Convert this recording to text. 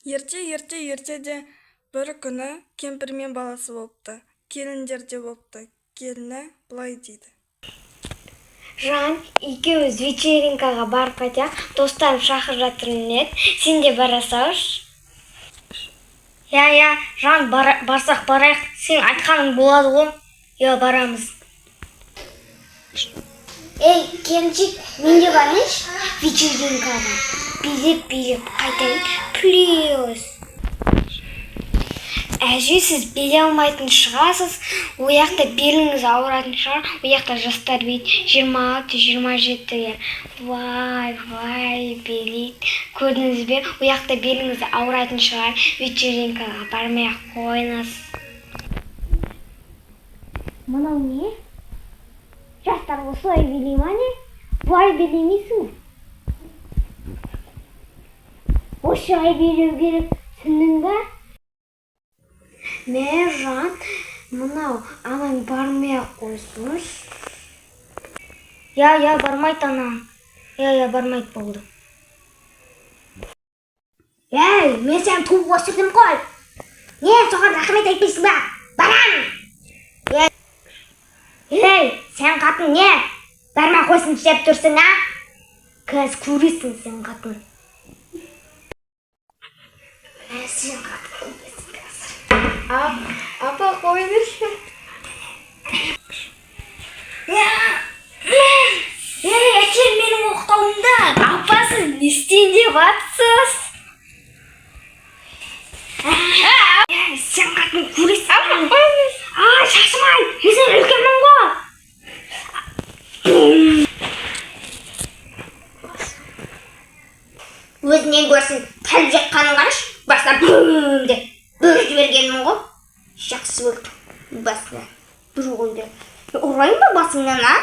Ерте бір күні кемпір мен баласы болыпты. Келіндер де болыпты. Келіні былай дейді. Жан, екеуміз вечеринкаға барып қайтайық. Достарым шақырып жатыр еді. Сен де бара салшы. Я, Жан, барсақ барайық. Сен айтқаның болады ғой. Я, барамыз. Ей, келіншек, мен де барайыншы. Вечеринкаға. Билеп қайтайын. Плюс. Әже, сіз биле алмайтын шығасыз. Ояқта беліңіз ауыратын шығар. Ояқта жастар бейт 26-27-ге. Вай, билейді. Көрдіңіз бе? Ояқта беліңіз ауыратын шығар. Вечеринкаға бармай-ақ қойыңыз. Мынау не? Жастар осылай билей ма не? Бұлай билемейсің. Осылай билеу керек. Түсіндің бе? Мә, Жан, мынау анаң бармай-ақ қойсыншы. Я, бармайды анаң. Я, бармайды болды. Ей, мен сені туып өсірдім ғой. Не, соған рахмет айтпайсың ба? Барам! Ей, сен қатын не? Бармай қойсын деп тұрсың, а? Қазір көресің сен қатын. Сен қатын көресің қазір. Апа, қойыңызшы. Әкел менің оқтауымда. Апа, сіз не істейін деп жатсыз? Сен қатын көресің. Апа, қойыңыз. Шашымай, мен сен үлкенмін ғой. Өзінен көрсін, тәліп жатқаның қараш, басына бүм деп бөрі жібергенмін ғой. Жақсы болды. Басына бір қолды. Ұрайын ба басыңнан, а?